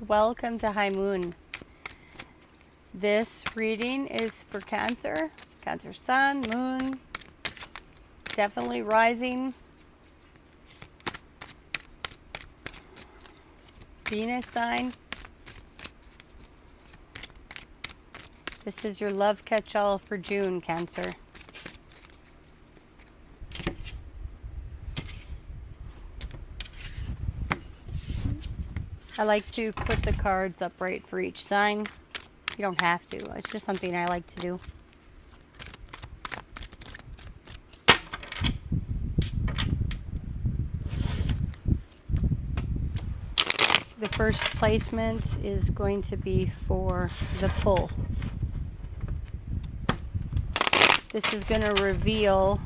Welcome to High Moon. This reading is for Cancer, Cancer Sun, Moon, definitely rising, Venus sign. This is your love catch-all for June, Cancer. I like to put the cards upright for each sign. You don't have to. It's just something I like to do. The first placement is going to be for the pull. This is going to reveal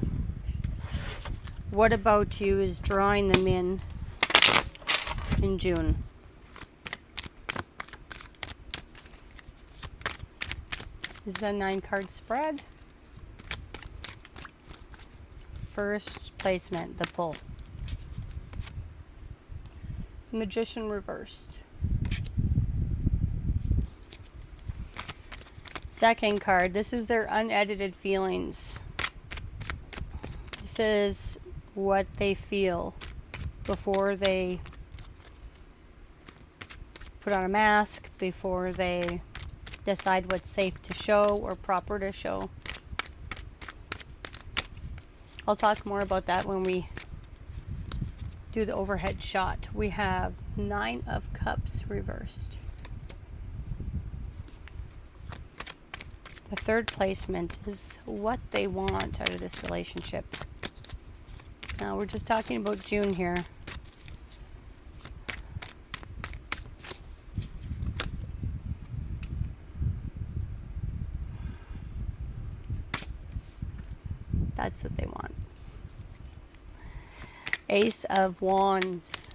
what about you is drawing them in June. This is a 9-card spread. First placement, the pull. Magician reversed. Second card, this is their unedited feelings. This is what they feel before they put on a mask, before they decide what's safe to show or proper to show. I'll talk more about that when we do the overhead shot. We have 9 of Cups reversed. The third placement is what they want out of this relationship. Now we're just talking about June here. That's what they want. Ace of Wands.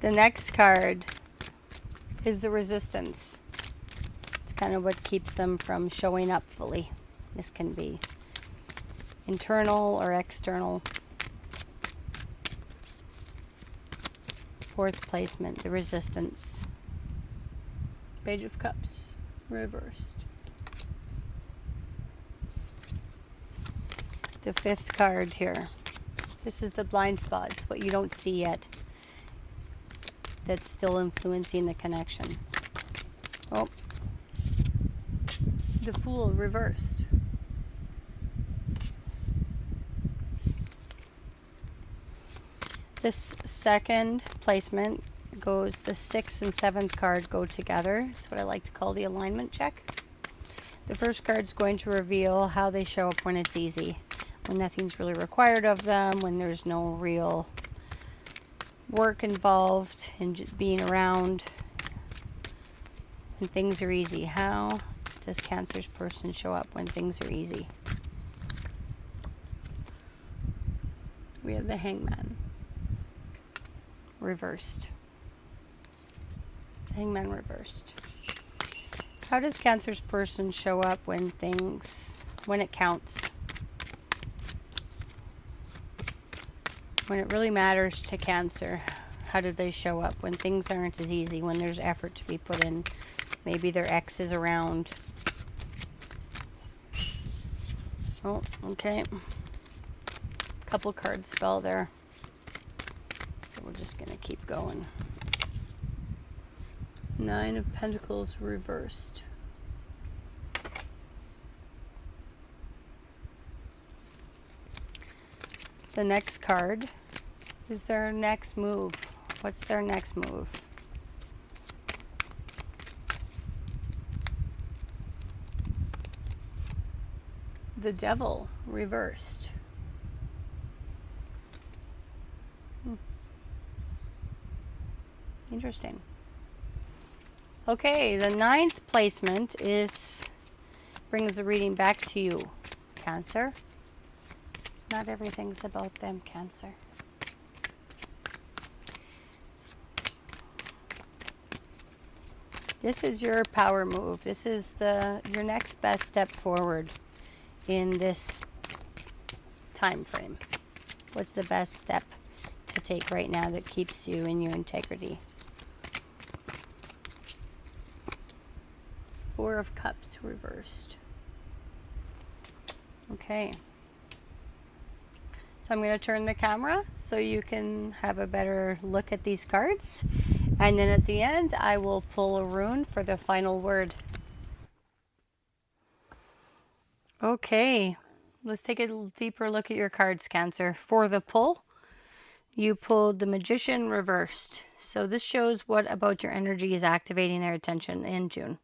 The next card is the Resistance. It's kind of what keeps them from showing up fully. This can be internal or external. Fourth placement, the Resistance. Page of Cups. Reversed. The fifth card here. This is the blind spots, what you don't see yet. That's still influencing the connection. Oh. The Fool reversed. This second placement goes, the 6th and 7th card go together. It's what I like to call the alignment check. The first card's going to reveal how they show up when it's easy, when nothing's really required of them, when there's no real work involved in just being around, and things are easy. How does Cancer's person show up when things are easy? We have the Hangman reversed. Hangman reversed. How does Cancer's person show up when it counts? When it really matters to Cancer, how do they show up? When things aren't as easy, when there's effort to be put in. Maybe their ex is around. Oh, okay. A couple cards fell there. So we're just going to keep going. 9 of Pentacles reversed. The next card is their next move. What's their next move? The Devil reversed. Interesting. Okay, the 9th placement brings the reading back to you, Cancer. Not everything's about them, Cancer. This is your power move. This is your next best step forward in this time frame. What's the best step take right now that keeps you in your integrity? Four of Cups reversed. Okay. So I'm going to turn the camera so you can have a better look at these cards. And then at the end, I will pull a rune for the final word. Okay, let's take a deeper look at your cards, Cancer. For the pull, you pulled the Magician reversed. So this shows what about your energy is activating their attention in June,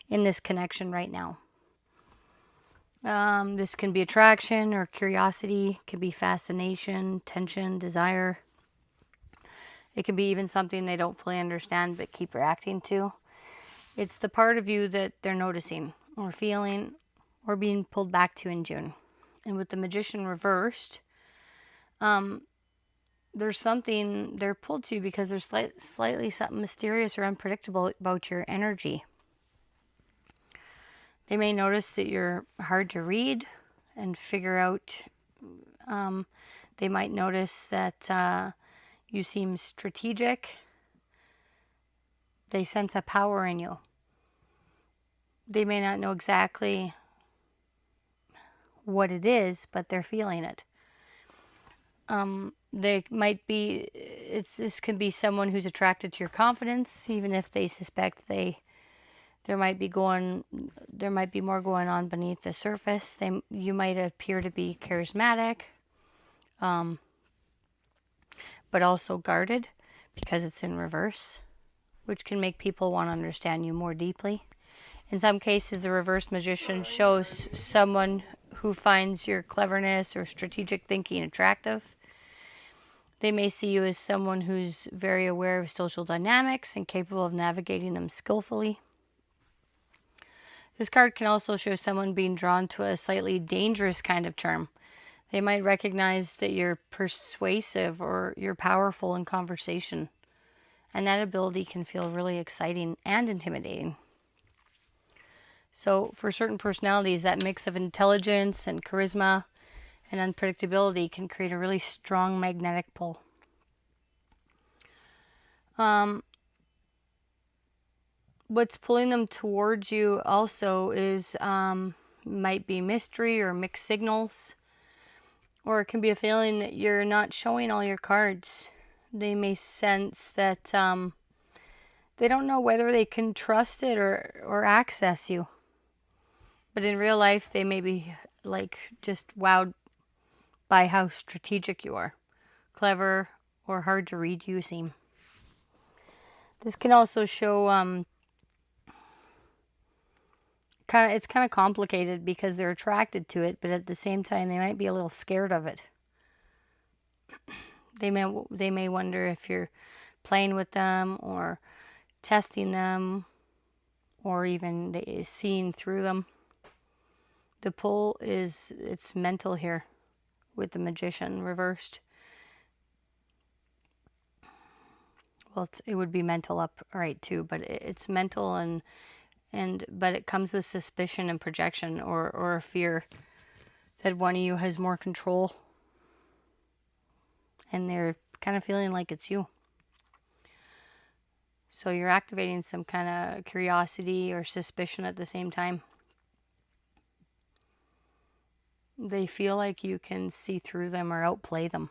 in this connection right now. This can be attraction or curiosity. It can be fascination, tension, desire. It can be even something they don't fully understand but keep reacting to. It's the part of you that they're noticing or feeling or being pulled back to in June. And with the Magician reversed, there's something they're pulled to because there's slightly something mysterious or unpredictable about your energy. They may notice that you're hard to read and figure out. They might notice that you seem strategic. They sense a power in you. They may not know exactly what it is, but they're feeling it. They might be, this can be someone who's attracted to your confidence, even if they suspect there might be more going on beneath the surface. You might appear to be charismatic, but also guarded because it's in reverse, which can make people want to understand you more deeply. In some cases, the reverse Magician shows someone who finds your cleverness or strategic thinking attractive. They may see you as someone who's very aware of social dynamics and capable of navigating them skillfully. This card can also show someone being drawn to a slightly dangerous kind of charm. They might recognize that you're persuasive or you're powerful in conversation. And that ability can feel really exciting and intimidating. So for certain personalities, that mix of intelligence and charisma and unpredictability can create a really strong magnetic pull. What's pulling them towards you also is might be mystery or mixed signals, or it can be a feeling that you're not showing all your cards. They may sense that they don't know whether they can trust it or access you. But in real life, they may be like just wowed by how strategic you are, clever, or hard to read you seem. This can also show it's kind of complicated because they're attracted to it, but at the same time they might be a little scared of it. They may wonder if you're playing with them or testing them or even seeing through them. The pull it's mental here with the Magician reversed. Well, it would be mental upright too, but it's mental but it comes with suspicion and projection or a fear that one of you has more control and they're kind of feeling like it's you. So you're activating some kind of curiosity or suspicion at the same time. They feel like you can see through them or outplay them.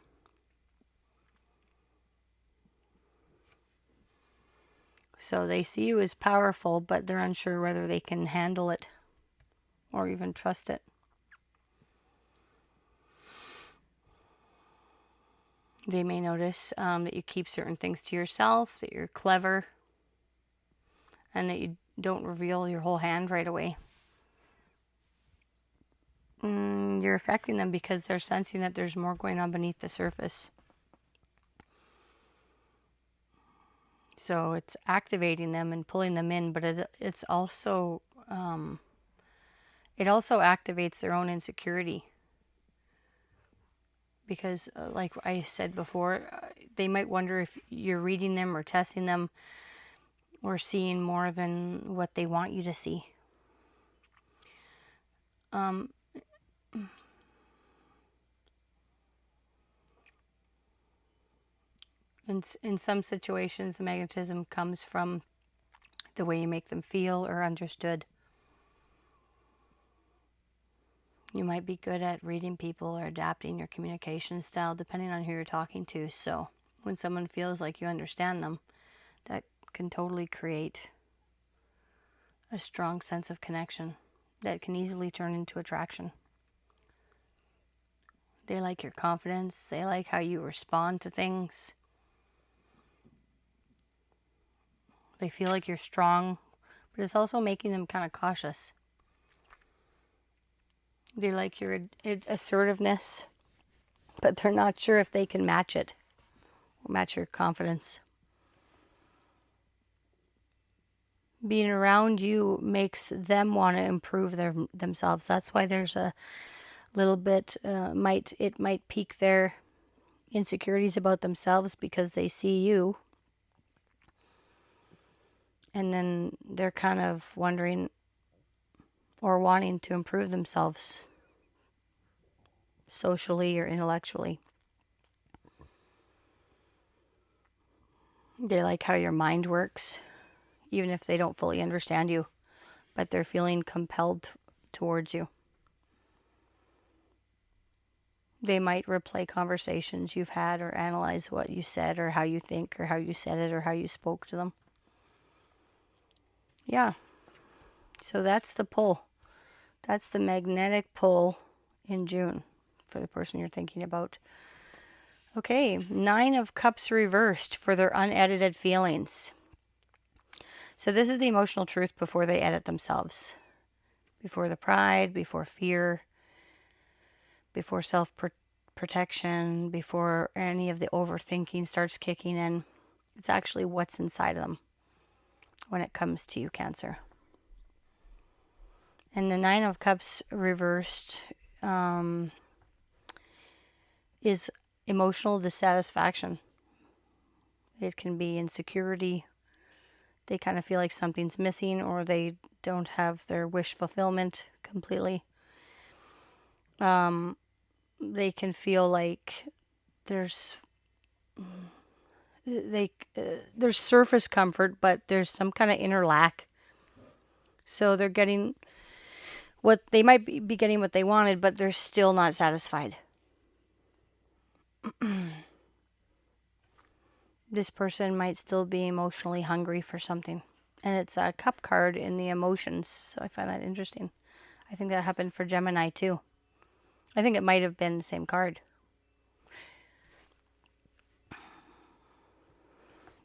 So they see you as powerful, but they're unsure whether they can handle it or even trust it. They may notice that you keep certain things to yourself, that you're clever, and that you don't reveal your whole hand right away. You're affecting them because they're sensing that there's more going on beneath the surface. So it's activating them and pulling them in, but it also activates their own insecurity. Because like I said before, they might wonder if you're reading them or testing them or seeing more than what they want you to see. In some situations, the magnetism comes from the way you make them feel or understood. You might be good at reading people or adapting your communication style depending on who you're talking to. So when someone feels like you understand them, that can totally create a strong sense of connection that can easily turn into attraction. They like your confidence. They like how you respond to things. They feel like you're strong, but it's also making them kind of cautious. They like your assertiveness, but they're not sure if they can match it or match your confidence. Being around you makes them want to improve themselves. That's why there's a little bit, it might pique their insecurities about themselves because they see you. And then they're kind of wondering or wanting to improve themselves socially or intellectually. They like how your mind works, even if they don't fully understand you, but they're feeling compelled towards you. They might replay conversations you've had or analyze what you said or how you think or how you said it or how you spoke to them. Yeah. So that's the pull. That's the magnetic pull in June for the person you're thinking about. Okay, 9 of Cups reversed for their unedited feelings. So this is the emotional truth before they edit themselves. Before the pride, before fear, before self-protection, before any of the overthinking starts kicking in. It's actually what's inside of them when it comes to you, Cancer. And the 9 of Cups reversed is emotional dissatisfaction. It can be insecurity. They kind of feel like something's missing or they don't have their wish fulfillment completely. They can feel like there's surface comfort, but there's some kind of inner lack. So they're getting they might be getting what they wanted, but they're still not satisfied. This person might still be emotionally hungry for something. And it's a cup card in the emotions, so I find that interesting. I think that happened for Gemini too. I think it might have been the same card.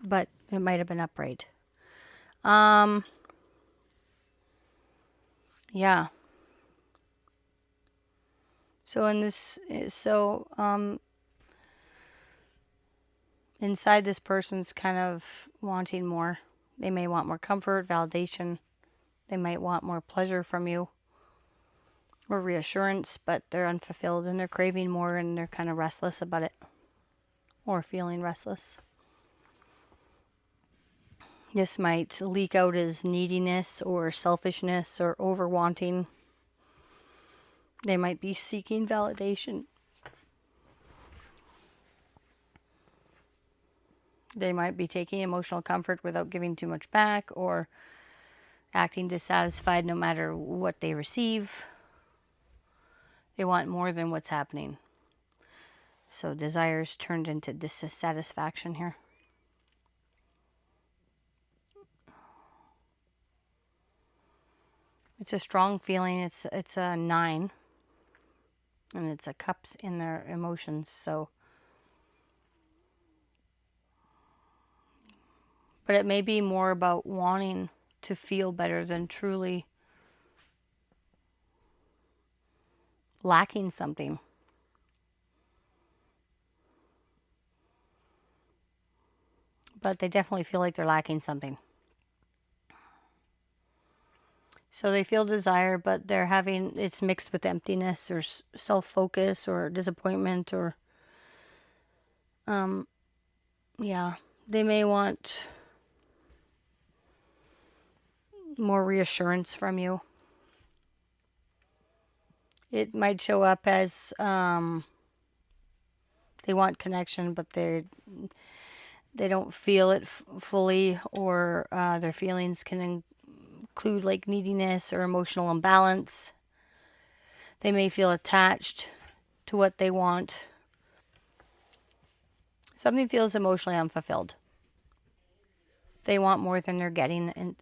But it might have been upright. Yeah. So inside this person's kind of wanting more. They may want more comfort, validation. They might want more pleasure from you or reassurance, but they're unfulfilled and they're craving more and they're kind of restless about it or feeling restless. This might leak out as neediness or selfishness or over wanting. They might be seeking validation. They might be taking emotional comfort without giving too much back or acting dissatisfied no matter what they receive. They want more than what's happening. So desires turned into dissatisfaction here. It's a strong feeling. It's a 9. And it's a cups in their emotions. So, but it may be more about wanting to feel better than truly lacking something. But they definitely feel like they're lacking something. So they feel desire, but it's mixed with emptiness or self-focus or disappointment or, yeah, they may want more reassurance from you. It might show up as they want connection, but they don't feel it fully, or their feelings can include like neediness or emotional imbalance. They may feel attached to what they want. Something feels emotionally unfulfilled. They want more than they're getting,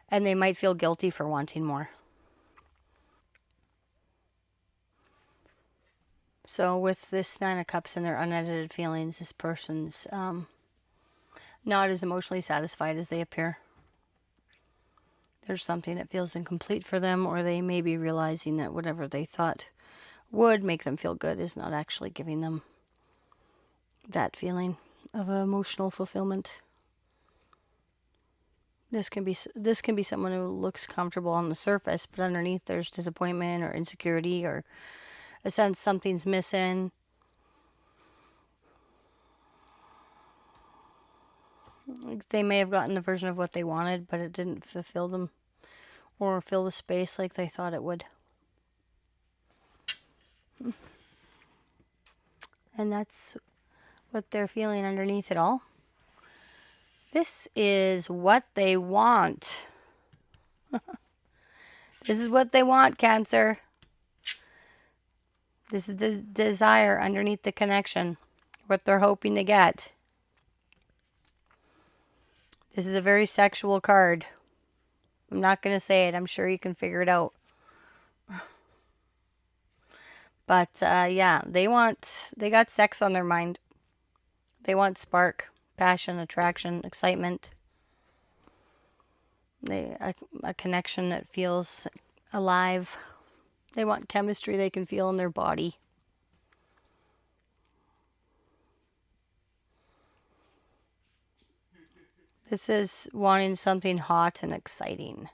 and they might feel guilty for wanting more. So with this Nine of Cups and their unedited feelings, this person's not as emotionally satisfied as they appear. There's something that feels incomplete for them, or they may be realizing that whatever they thought would make them feel good is not actually giving them that feeling of emotional fulfillment. This can be someone who looks comfortable on the surface, but underneath there's disappointment or insecurity or a sense something's missing. They may have gotten the version of what they wanted, but it didn't fulfill them or fill the space like they thought it would. And that's what they're feeling underneath it all. This is what they want. This is what they want, Cancer. This is the desire underneath the connection, what they're hoping to get. This is a very sexual card. I'm not going to say it. I'm sure you can figure it out. But yeah, they got sex on their mind. They want spark, passion, attraction, excitement. A connection that feels alive. They want chemistry they can feel in their body. This is wanting something hot and exciting.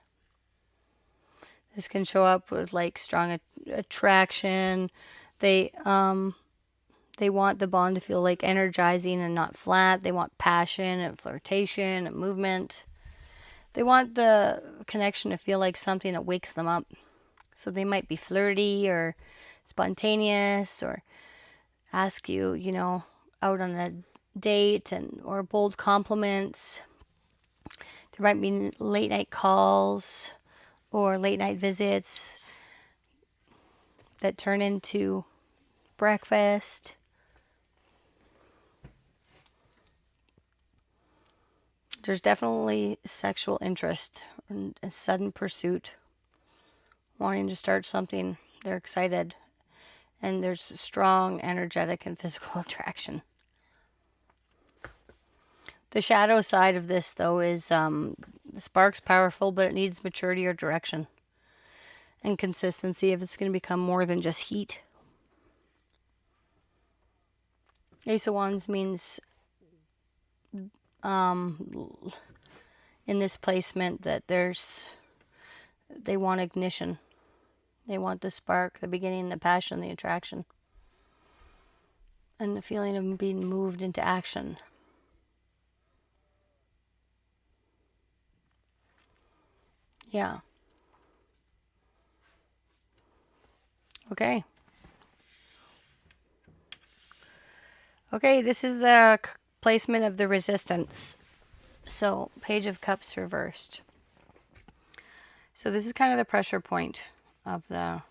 This can show up with like strong attraction. They want the bond to feel like energizing and not flat. They want passion and flirtation and movement. They want the connection to feel like something that wakes them up. So they might be flirty or spontaneous, or ask you, out on a date or bold compliments. There might be late night calls or late night visits that turn into breakfast. There's definitely sexual interest and a sudden pursuit, wanting to start something. They're excited, and there's strong energetic and physical attraction. The shadow side of this, though, is the spark's powerful, but it needs maturity or direction and consistency if it's going to become more than just heat. Ace of Wands means in this placement that they want ignition. They want the spark, the beginning, the passion, the attraction, and the feeling of being moved into action. Yeah. Okay. Okay, this is the placement of the resistance. So, Page of Cups reversed. So this is kind of the pressure point of the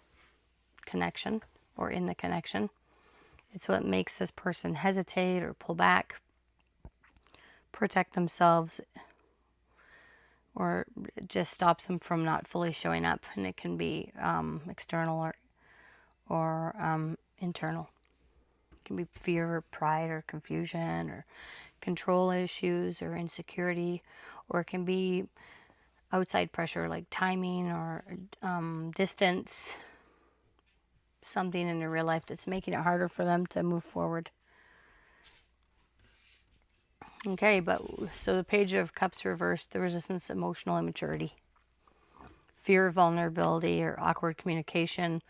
connection, or in the connection. It's what makes this person hesitate or pull back, protect themselves, or just stops them from not fully showing up. And it can be external or internal. It can be fear or pride or confusion or control issues or insecurity, or it can be outside pressure like timing or distance, something in their real life that's making it harder for them to move forward. Okay, but so the Page of Cups reversed, the resistance, emotional immaturity, fear of vulnerability or awkward communication,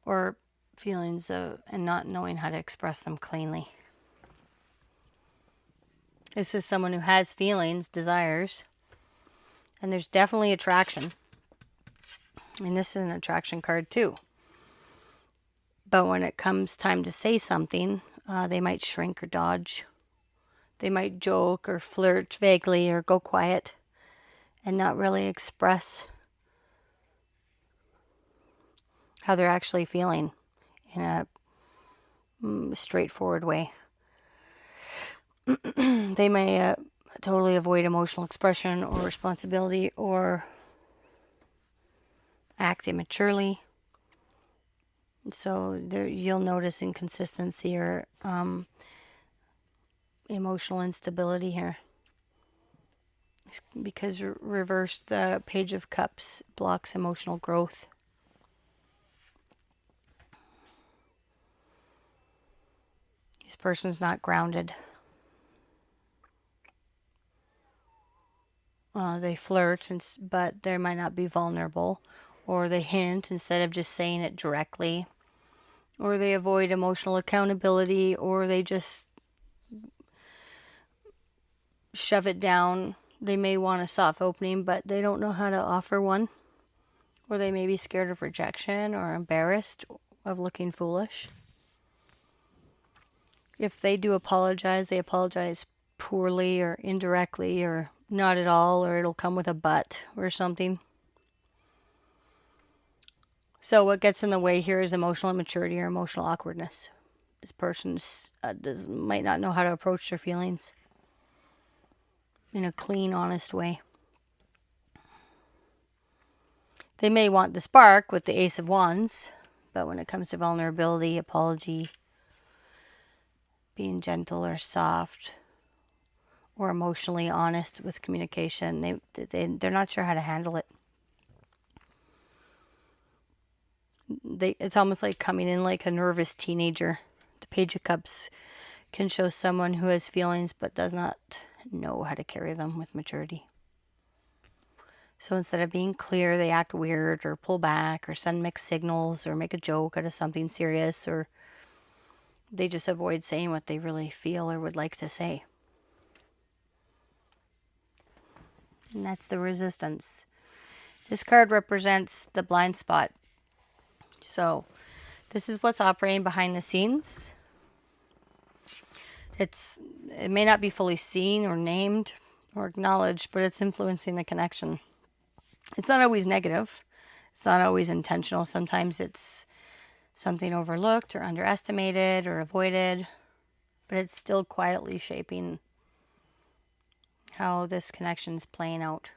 or feelings of and not knowing how to express them cleanly. This is someone who has feelings, desires, and there's definitely attraction. And this is an attraction card too. But when it comes time to say something, they might shrink or dodge. They might joke or flirt vaguely or go quiet and not really express how they're actually feeling in a straightforward way. They may totally avoid emotional expression or responsibility or act immaturely. So there, you'll notice inconsistency or emotional instability here. It's because reverse, the Page of Cups blocks emotional growth. This person's not grounded. They flirt, but they might not be vulnerable. Or they hint instead of just saying it directly. Or they avoid emotional accountability, or they just shove it down. They may want a soft opening, but they don't know how to offer one. Or they may be scared of rejection or embarrassed of looking foolish. If they do apologize, they apologize poorly or indirectly or not at all, or it'll come with a but or something. So what gets in the way here is emotional immaturity or emotional awkwardness. This person might not know how to approach their feelings in a clean, honest way. They may want the spark with the Ace of Wands, but when it comes to vulnerability, apology, being gentle or soft, or emotionally honest with communication, they're not sure how to handle it. It's almost like coming in like a nervous teenager. The Page of Cups can show someone who has feelings but does not know how to carry them with maturity. So instead of being clear, they act weird or pull back or send mixed signals or make a joke out of something serious, or they just avoid saying what they really feel or would like to say. And that's the Resistance. This card represents the blind spot. So this is what's operating behind the scenes. It may not be fully seen or named or acknowledged, but it's influencing the connection. It's not always negative. It's not always intentional. Sometimes it's something overlooked or underestimated or avoided, but it's still quietly shaping how this connection is playing out.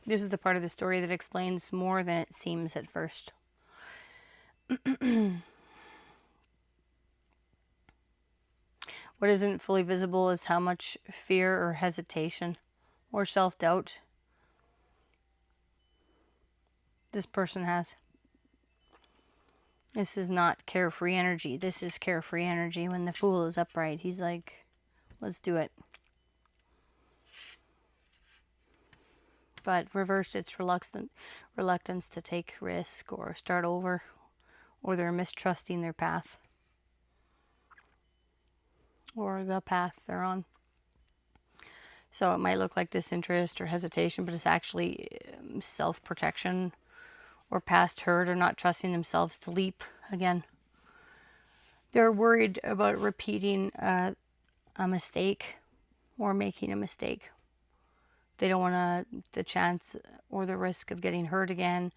This is the part of the story that explains more than it seems at first. What isn't fully visible is how much fear or hesitation or self-doubt this person has. This is not carefree energy. This is carefree energy. When the Fool is upright, he's like, let's do it. But reversed, it's reluctance to take risk or start over, or they're mistrusting their path or the path they're on. So it might look like disinterest or hesitation, but it's actually self-protection or past hurt or not trusting themselves to leap again. They're worried about repeating a mistake or making a mistake. They don't want the chance or the risk of getting hurt again,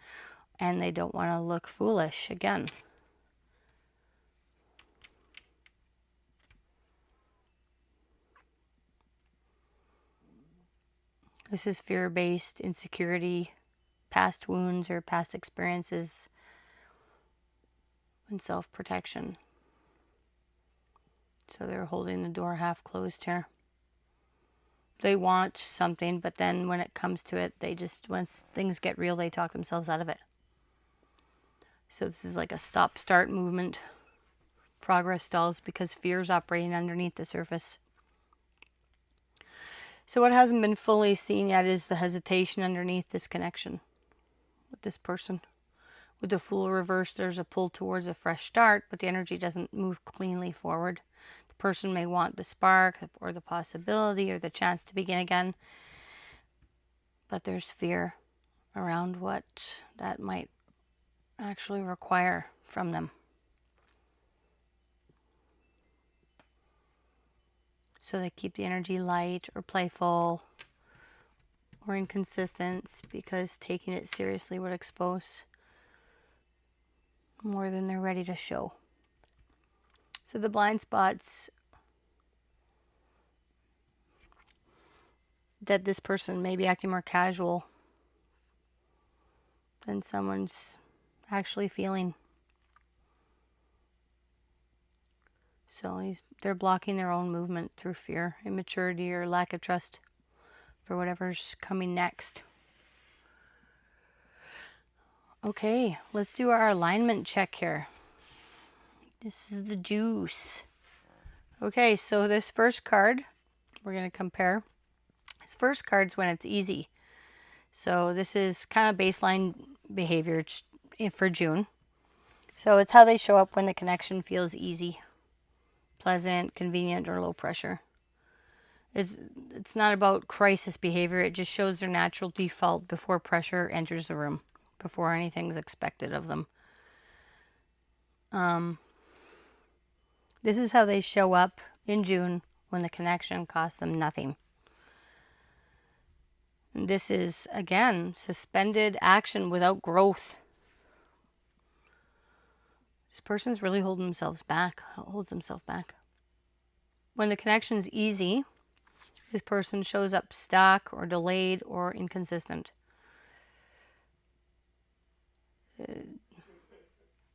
and they don't want to look foolish again. This is fear-based insecurity, past wounds or past experiences, and self-protection. So they're holding the door half closed here. They want something, but then when it comes to it, once things get real, they talk themselves out of it. So this is like a stop-start movement. Progress stalls because fear is operating underneath the surface. So what hasn't been fully seen yet is the hesitation underneath this connection with this person. With the Fool reversed, there's a pull towards a fresh start, but the energy doesn't move cleanly forward. The person may want the spark or the possibility or the chance to begin again, but there's fear around what that might actually require from them. So they keep the energy light or playful or inconsistent because taking it seriously would expose more than they're ready to show. So the blind spots that this person may be acting more casual than someone's actually feeling. So they're blocking their own movement through fear, immaturity, or lack of trust for whatever's coming next. Okay, let's do our alignment check here. This is the juice. Okay, so this first card, we're going to compare. This first card's when it's easy. So this is kind of baseline behavior for June. So it's how they show up when the connection feels easy, pleasant, convenient, or low pressure. It's not about crisis behavior. It just shows their natural default before pressure enters the room, before anything's expected of them. This is how they show up in June when the connection costs them nothing. And this is, again, suspended action without growth. This person's really holds himself back. When the connection's easy, this person shows up stuck or delayed or inconsistent.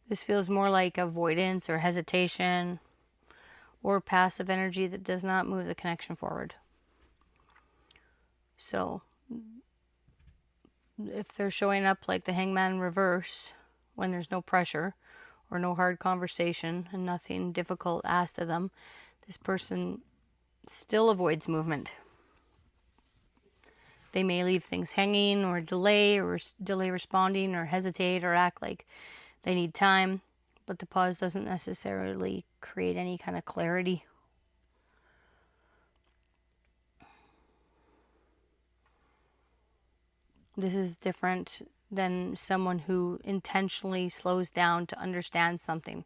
This feels more like avoidance or hesitation or passive energy that does not move the connection forward. So if they're showing up like the Hangman reverse when there's no pressure or no hard conversation and nothing difficult asked of them, this person still avoids movement. They may leave things hanging or delay responding or hesitate or act like they need time, but the pause doesn't necessarily create any kind of clarity. This is different than someone who intentionally slows down to understand something.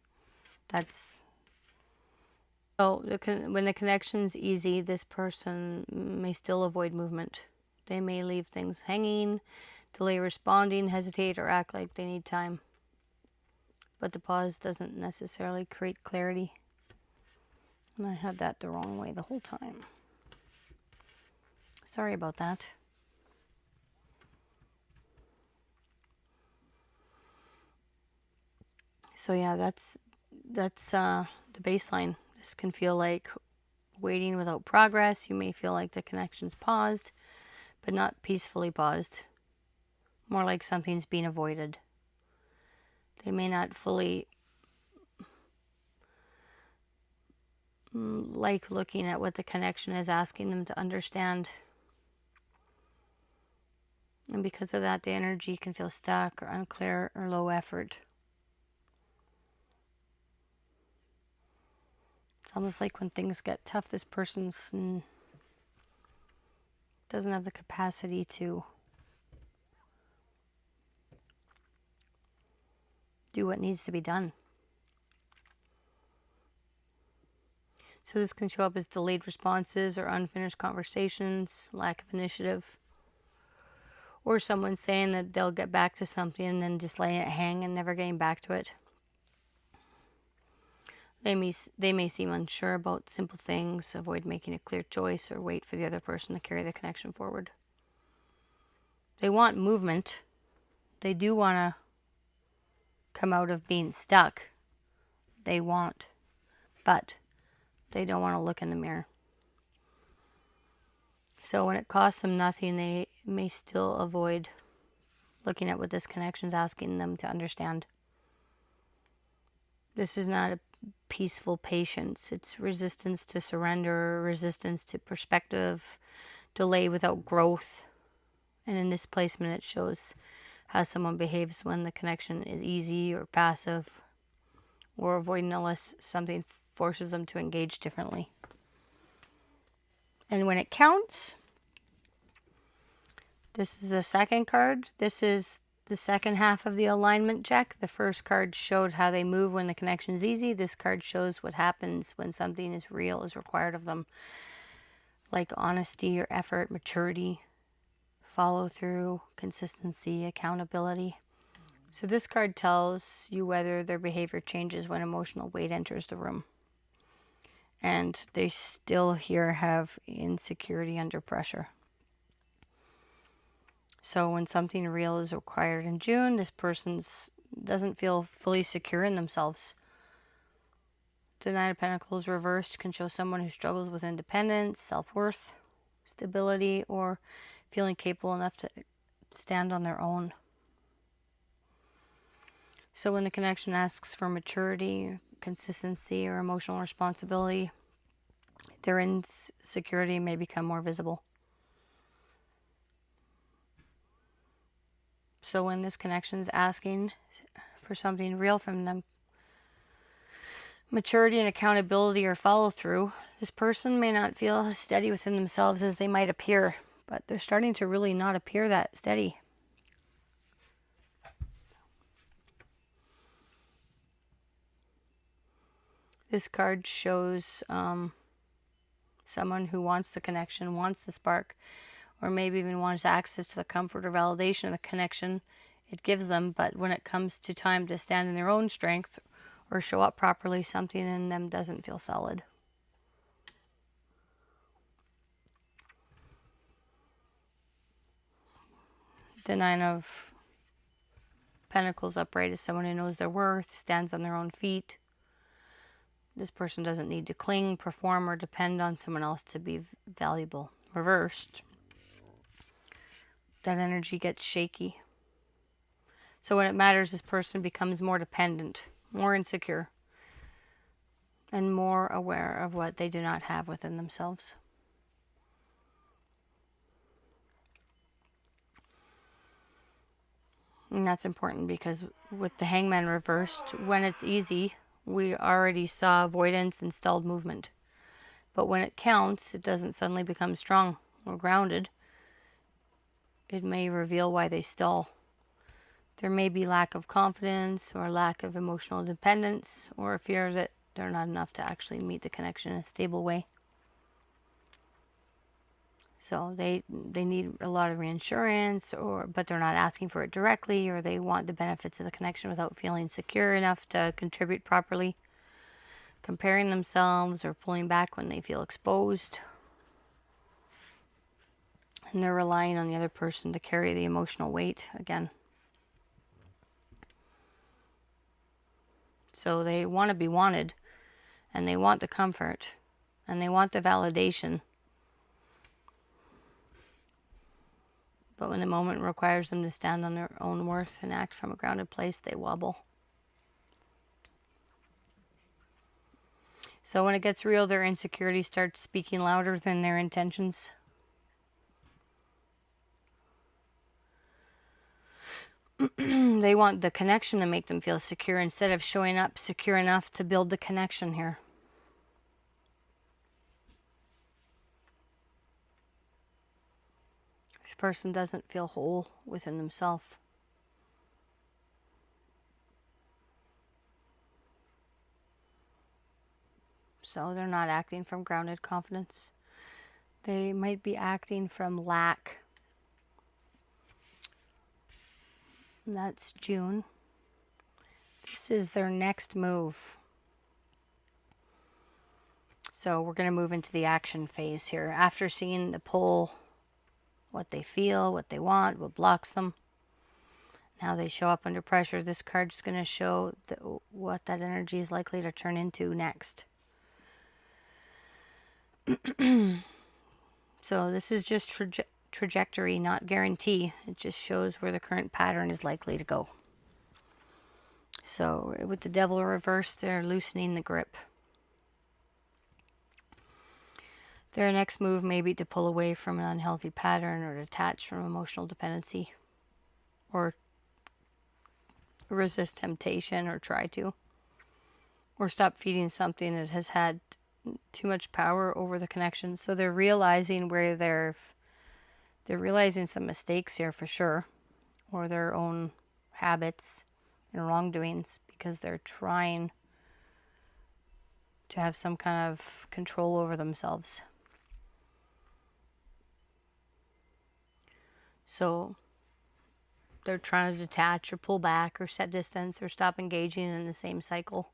When the connection's easy, this person may still avoid movement. They may leave things hanging, delay responding, hesitate, or act like they need time. But the pause doesn't necessarily create clarity. And I had that the wrong way the whole time. Sorry about that. So yeah, that's the baseline. This can feel like waiting without progress. You may feel like the connection's paused, but not peacefully paused. More like something's being avoided. They may not fully like looking at what the connection is asking them to understand. And because of that, the energy can feel stuck or unclear or low effort. It's almost like when things get tough, this person doesn't have the capacity to do what needs to be done. So this can show up as delayed responses or unfinished conversations, lack of initiative, or someone saying that they'll get back to something and then just letting it hang and never getting back to it. They may seem unsure about simple things, avoid making a clear choice, or wait for the other person to carry the connection forward. They want movement. They do want to come out of being stuck. But they don't want to look in the mirror. So when it costs them nothing, they may still avoid looking at what this connection is asking them to understand. This is not a peaceful patience. It's resistance to surrender, resistance to perspective, delay without growth. And in this placement, it shows how someone behaves when the connection is easy or passive or avoiding unless something forces them to engage differently. And when it counts, this is the second card. This is the second half of the alignment check. The first card showed how they move when the connection is easy. This card shows what happens when something is real is required of them. like honesty or effort, maturity, follow through, consistency, accountability. So this card tells you whether their behavior changes when emotional weight enters the room. And they still here have insecurity under pressure. So when something real is required in June, this person doesn't feel fully secure in themselves. The Nine of Pentacles reversed can show someone who struggles with independence, self-worth, stability, or feeling capable enough to stand on their own. So when the connection asks for maturity, consistency, or emotional responsibility, their insecurity may become more visible. So when this connection is asking for something real from them, maturity and accountability or follow through, this person may not feel as steady within themselves as they might appear, but they're starting to really not appear that steady. This card shows someone who wants the connection, wants the spark, or maybe even wants access to the comfort or validation of the connection it gives them. But when it comes to time to stand in their own strength or show up properly, something in them doesn't feel solid. The Nine of Pentacles upright is someone who knows their worth, stands on their own feet. This person doesn't need to cling, perform, or depend on someone else to be valuable. Reversed, that energy gets shaky. So when it matters, this person becomes more dependent, more insecure, and more aware of what they do not have within themselves. And that's important because with the Hangman reversed, when it's easy, we already saw avoidance and stalled movement. But when it counts, it doesn't suddenly become strong or grounded. It may reveal why they stall. There may be lack of confidence or lack of emotional independence or a fear that they're not enough to actually meet the connection in a stable way. So they need a lot of reinsurance, but they're not asking for it directly, or they want the benefits of the connection without feeling secure enough to contribute properly. Comparing themselves or pulling back when they feel exposed. And they're relying on the other person to carry the emotional weight again. So they want to be wanted, and they want the comfort, and they want the validation. But when the moment requires them to stand on their own worth and act from a grounded place, they wobble. So when it gets real, their insecurity starts speaking louder than their intentions. They want the connection to make them feel secure instead of showing up secure enough to build the connection here. This person doesn't feel whole within themselves. So they're not acting from grounded confidence. They might be acting from lack. And that's June. This is their next move. So we're going to move into the action phase here. After seeing the pull, what they feel, what they want, what blocks them, how they show up under pressure, this card is going to show what that energy is likely to turn into next. So this is just trajectory, not guarantee. It just shows where the current pattern is likely to go. So with the Devil reversed, they're loosening the grip. Their next move may be to pull away from an unhealthy pattern or detach from emotional dependency, or resist temptation, or try to, or stop feeding something that has had too much power over the connection. So they're realizing where they're realizing some mistakes here for sure, or their own habits and wrongdoings, because they're trying to have some kind of control over themselves. So they're trying to detach or pull back or set distance or stop engaging in the same cycle.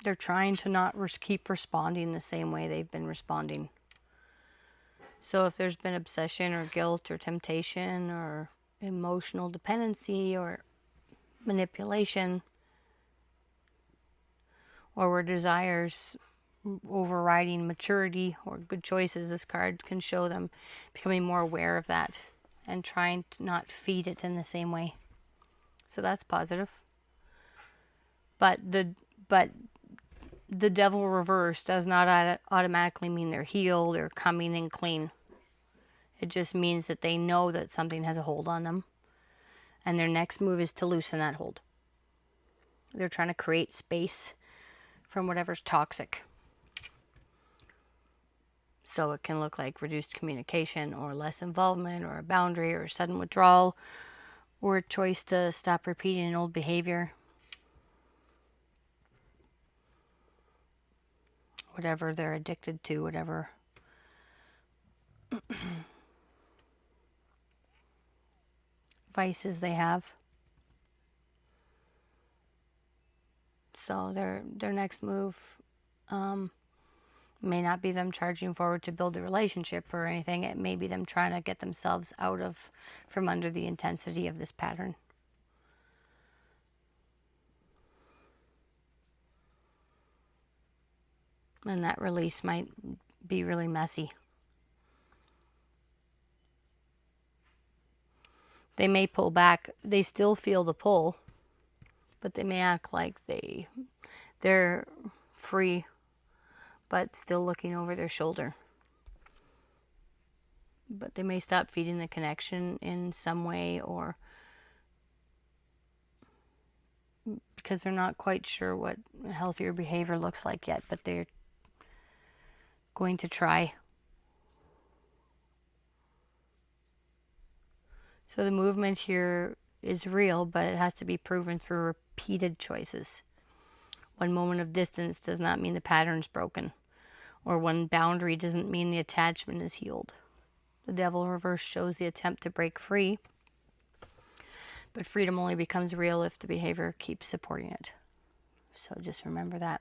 They're trying to not keep responding the same way they've been responding. So if there's been obsession or guilt or temptation or emotional dependency or manipulation, or where desires overriding maturity or good choices, this card can show them becoming more aware of that and trying to not feed it in the same way. So that's positive. But the devil reverse does not automatically mean they're healed or coming in clean. It just means that they know that something has a hold on them, and their next move is to loosen that hold. They're trying to create space from whatever's toxic. So it can look like reduced communication or less involvement or a boundary or a sudden withdrawal or a choice to stop repeating an old behavior. Whatever they're addicted to, whatever vices they have. So their next move may not be them charging forward to build a relationship or anything. It may be them trying to get themselves from under the intensity of this pattern. And that release might be really messy. They may pull back. They still feel the pull, but they may act like they're free, but still looking over their shoulder. But they may stop feeding the connection in some way, or because they're not quite sure what healthier behavior looks like yet, but they're going to try. So the movement here is real, but it has to be proven through repeated choices. One moment of distance does not mean the pattern's broken, or one boundary doesn't mean the attachment is healed. The devil reverse shows the attempt to break free, but freedom only becomes real if the behavior keeps supporting it. So just remember that.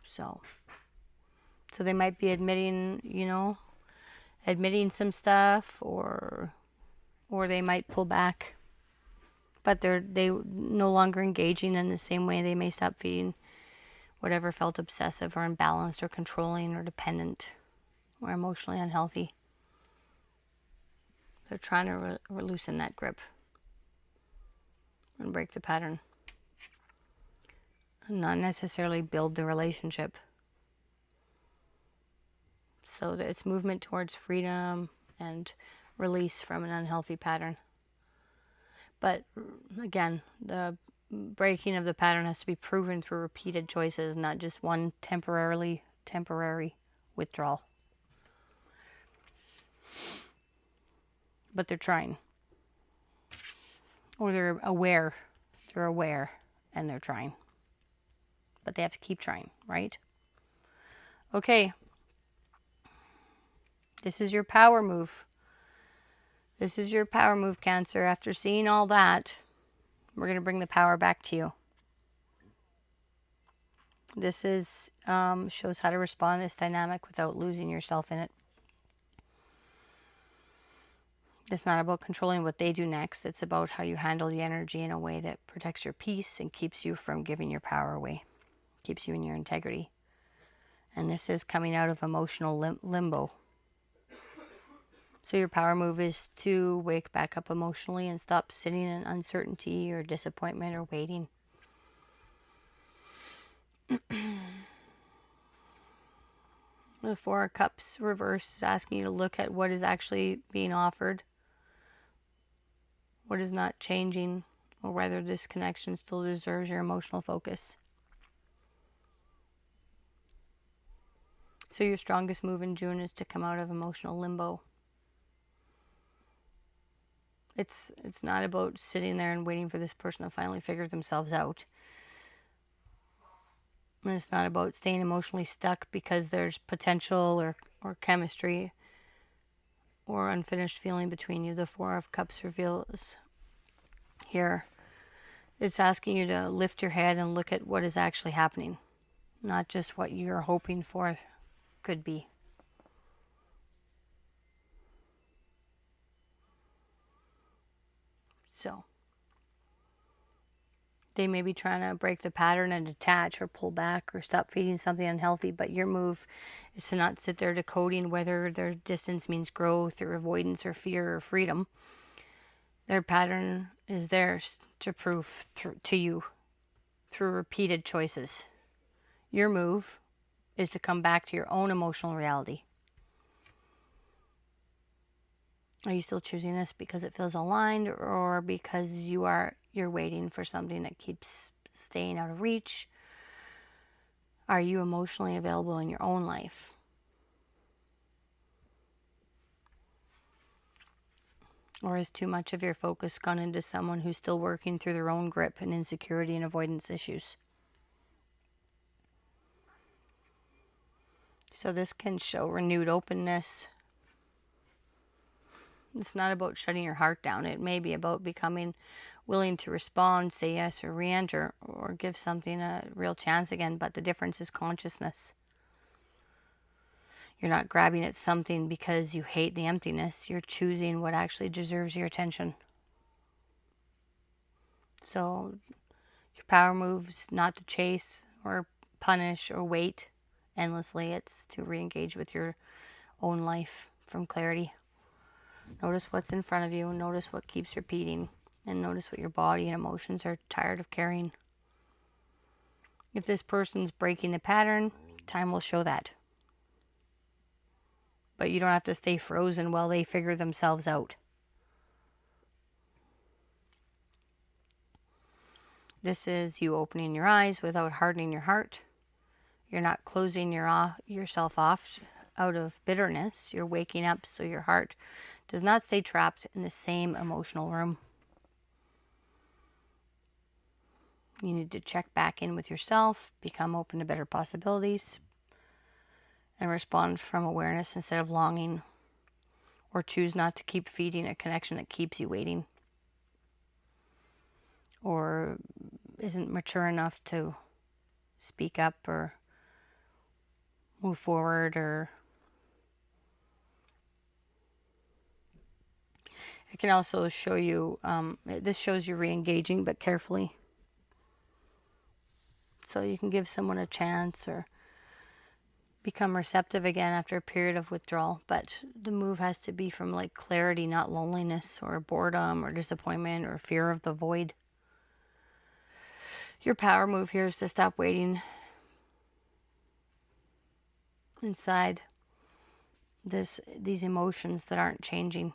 So they might be admitting some stuff, or they might pull back, but they no longer engaging in the same way. They may stop feeding whatever felt obsessive or imbalanced or controlling or dependent or emotionally unhealthy. They're trying to loosen that grip and break the pattern, and not necessarily build the relationship. So that it's movement towards freedom and release from an unhealthy pattern. But again, the breaking of the pattern has to be proven through repeated choices, not just one temporary withdrawal. But they're trying. Or they're aware. They're aware and they're trying. But they have to keep trying, right? Okay. This is your power move. This is your power move, Cancer. After seeing all that, we're going to bring the power back to you. This is shows how to respond to this dynamic without losing yourself in it. It's not about controlling what they do next. It's about how you handle the energy in a way that protects your peace and keeps you from giving your power away. Keeps you in your integrity. And this is coming out of emotional limbo. So your power move is to wake back up emotionally and stop sitting in uncertainty or disappointment or waiting. The Four of Cups reverse is asking you to look at what is actually being offered, what is not changing, or whether this connection still deserves your emotional focus. So your strongest move in June is to come out of emotional limbo. It's not about sitting there and waiting for this person to finally figure themselves out. And it's not about staying emotionally stuck because there's potential or chemistry or unfinished feeling between you. The Four of Cups reveals here. It's asking you to lift your head and look at what is actually happening, not just what you're hoping for could be. So they may be trying to break the pattern and detach or pull back or stop feeding something unhealthy, but your move is to not sit there decoding whether their distance means growth or avoidance or fear or freedom. Their pattern is theirs to prove to you through repeated choices. Your move is to come back to your own emotional reality. Are you still choosing this because it feels aligned, or because you're waiting for something that keeps staying out of reach? Are you emotionally available in your own life? Or has too much of your focus gone into someone who's still working through their own grip and insecurity and avoidance issues? So this can show renewed openness. It's not about shutting your heart down. It may be about becoming willing to respond, say yes, or re-enter, or give something a real chance again. But the difference is consciousness. You're not grabbing at something because you hate the emptiness. You're choosing what actually deserves your attention. So your power moves not to chase or punish or wait endlessly. It's to re-engage with your own life from clarity. Notice what's in front of you. Notice what keeps repeating. And notice what your body and emotions are tired of carrying. If this person's breaking the pattern, time will show that. But you don't have to stay frozen while they figure themselves out. This is you opening your eyes without hardening your heart. You're not closing yourself off out of bitterness. You're waking up so your heart does not stay trapped in the same emotional room. You need to check back in with yourself, become open to better possibilities, and respond from awareness instead of longing, or choose not to keep feeding a connection that keeps you waiting or isn't mature enough to speak up or move forward. Or it can also show you, this shows you re-engaging, but carefully. So you can give someone a chance or become receptive again after a period of withdrawal. But the move has to be from like clarity, not loneliness or boredom or disappointment or fear of the void. Your power move here is to stop waiting inside these emotions that aren't changing.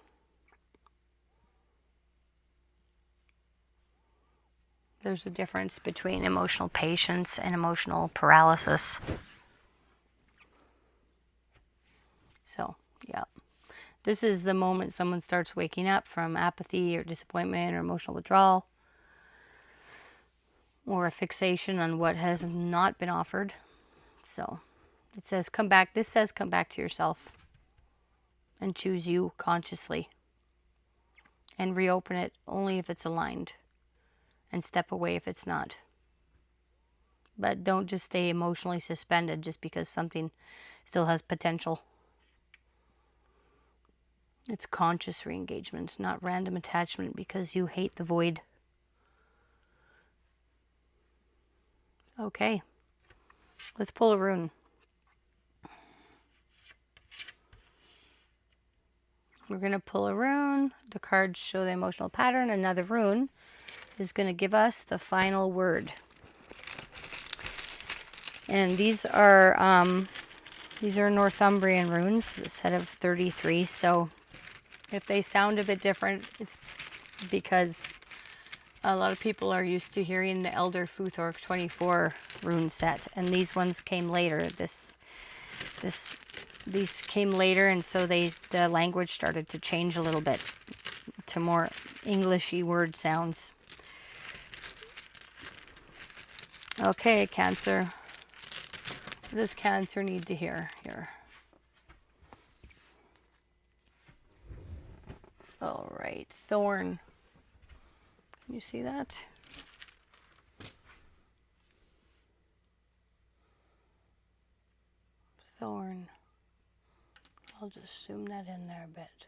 There's a difference between emotional patience and emotional paralysis. So, yeah. This is the moment someone starts waking up from apathy or disappointment or emotional withdrawal, or a fixation on what has not been offered. So, it says come back. This says come back to yourself and choose you consciously. And reopen it only if it's aligned. And step away if it's not. But don't just stay emotionally suspended just because something still has potential. It's conscious re-engagement, not random attachment because you hate the void. Okay. Let's pull a rune. We're going to pull a rune. The cards show the emotional pattern. Another rune is going to give us the final word. And these are Northumbrian runes, a set of 33. So if they sound a bit different, it's because a lot of people are used to hearing the Elder Futhork 24 rune set, and these ones came later. These came later, and so the language started to change a little bit to more Englishy word sounds. Okay, Cancer. What does Cancer need to hear here? All right, Thorn. Can you see that? Thorn. I'll just zoom that in there a bit.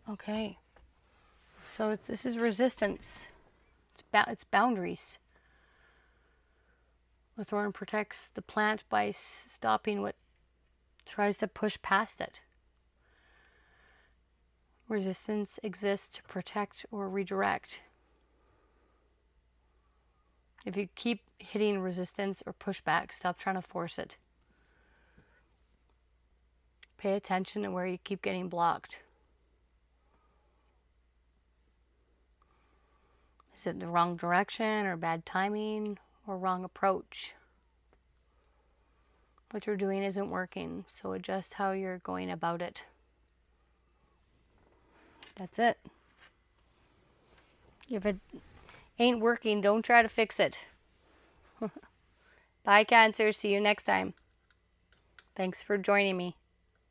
Okay. So this is resistance. It's boundaries. The thorn protects the plant by stopping what tries to push past it. Resistance exists to protect or redirect. If you keep hitting resistance or pushback, stop trying to force it. Pay attention to where you keep getting blocked. Is it the wrong direction or bad timing or wrong approach? What you're doing isn't working, so adjust how you're going about it. That's it. If it ain't working, don't try to fix it. Bye, Cancer. See you next time. Thanks for joining me.